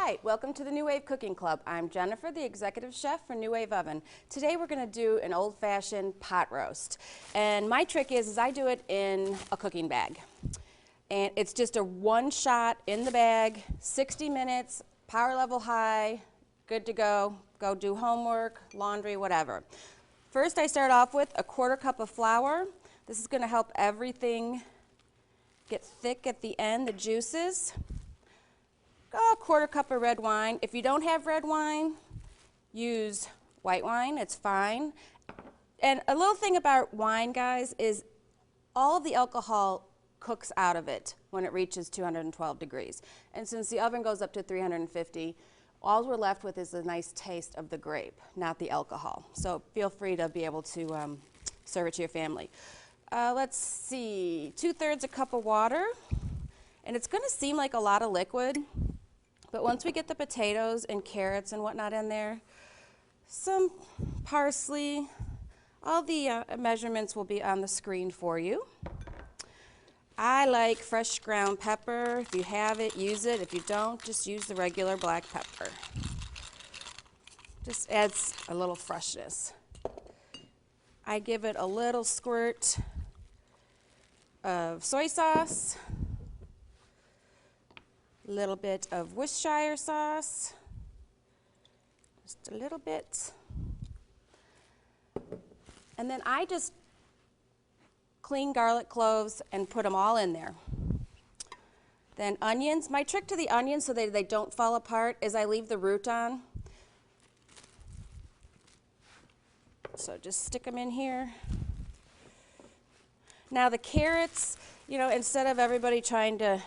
Hi, welcome to the Nuwave Cooking Club. I'm Jennifer, the executive chef for Nuwave Oven. Today we're going to do an old-fashioned pot roast. And my trick is I do it in a cooking bag. And it's just a one shot in the bag, 60 minutes, power level high, good to go. Go do homework, laundry, whatever. First I start off with a 1/4 cup of flour. This is going to help everything get thick at the end, the juices. A 1/4 cup of red wine. If you don't have red wine, use white wine, it's fine. And a little thing about wine, guys, is all of the alcohol cooks out of it when it reaches 212 degrees. And since the oven goes up to 350, all we're left with is a nice taste of the grape, not the alcohol. So feel free to be able to serve it to your family. Let's see, 2/3 a cup of water. And it's going to seem like a lot of liquid, but once we get the potatoes and carrots and whatnot in there, some parsley, all the measurements will be on the screen for you. I like fresh ground pepper. If you have it, use it. If you don't, just use the regular black pepper. Just adds a little freshness. I give it a little squirt of soy sauce, a little bit of Worcestershire sauce, just a little bit. And then I just clean garlic cloves and put them all in there. Then onions. My trick to the onions so that they don't fall apart is I leave the root on. So just stick them in here. Now the carrots, you know, instead of everybody trying to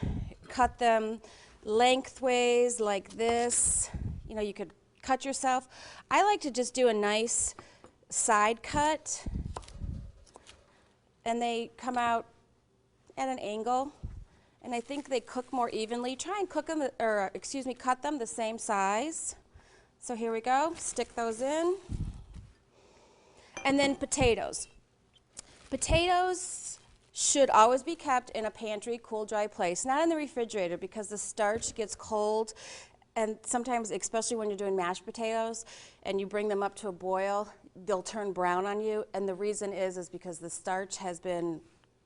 cut them lengthways like this, you know, you could cut yourself. I like to just do a nice side cut, and they come out at an angle, and I think they cook more evenly. Try and cook them, or excuse me, cut them the same size. So here we go, stick those in. And then potatoes. Potatoes should always be kept in a pantry, cool, dry place, not in the refrigerator, because the starch gets cold, and sometimes, especially when you're doing mashed potatoes and you bring them up to a boil, they'll turn brown on you, and the reason is because the starch has been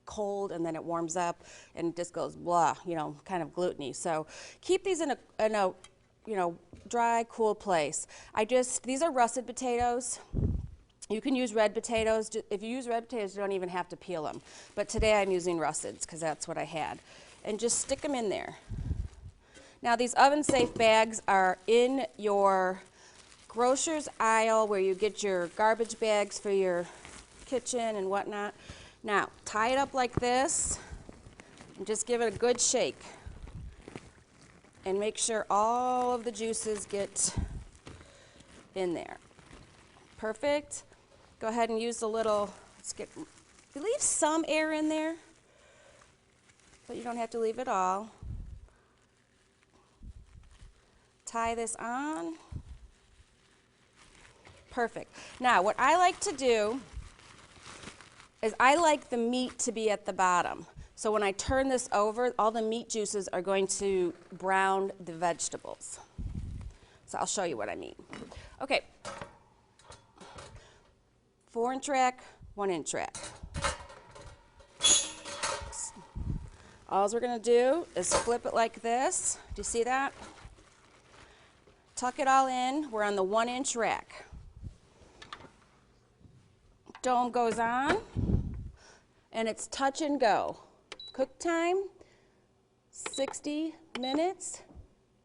cold and then it warms up and it just goes blah, you know, kind of gluteny. So keep these in a you know, dry, cool place. These are russet potatoes. You can use red potatoes. If you use red potatoes, you don't even have to peel them. But today I'm using russets because that's what I had. And just stick them in there. Now these oven-safe bags are in your grocer's aisle where you get your garbage bags for your kitchen and whatnot. Now tie it up like this and just give it a good shake. And make sure all of the juices get in there. Perfect. Go ahead and use a little, leave some air in there, but you don't have to leave it all. Tie this on. Perfect. Now, what I like to do is I like the meat to be at the bottom. So when I turn this over, all the meat juices are going to brown the vegetables. So I'll show you what I mean. Okay. 4-inch rack, 1-inch rack. All we're going to do is flip it like this. Do you see that? Tuck it all in. We're on the 1-inch rack. Dome goes on, and it's touch and go. Cook time, 60 minutes,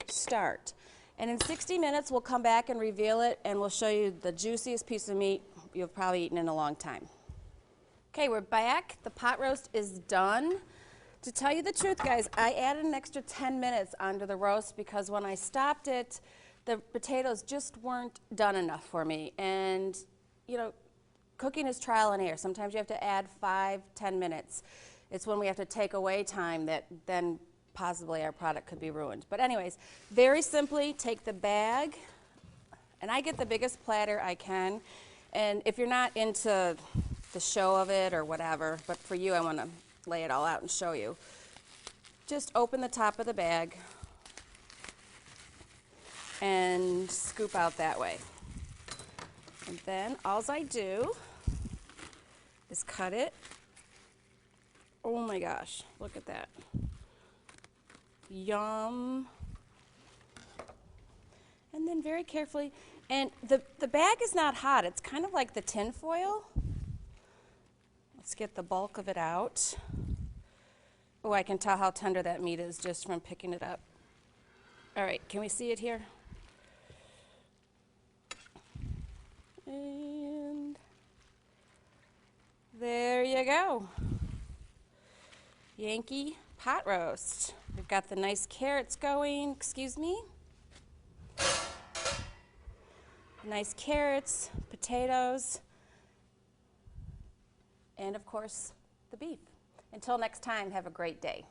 start. And in 60 minutes, we'll come back and reveal it, and we'll show you the juiciest piece of meat you've probably eaten in a long time. Okay, we're back. The pot roast is done. To tell you the truth, guys, I added an extra 10 minutes onto the roast because when I stopped it, the potatoes just weren't done enough for me. And, you know, cooking is trial and error. Sometimes you have to add 5-10 minutes. It's when we have to take away time that then possibly our product could be ruined. But anyways, very simply, take the bag, and I get the biggest platter I can. And if you're not into the show of it or whatever, but for you, I want to lay it all out and show you. Just open the top of the bag, and scoop out that way. And then all I do is cut it. Oh my gosh, look at that. Yum. And then very carefully, and the bag is not hot, it's kind of like the tin foil. Let's get the bulk of it out. Oh, I can tell how tender that meat is just from picking it up. All right, can we see it here? And there you go. Yankee pot roast. We've got the nice carrots going, excuse me. Nice carrots, potatoes, and of course, the beef. Until next time, have a great day.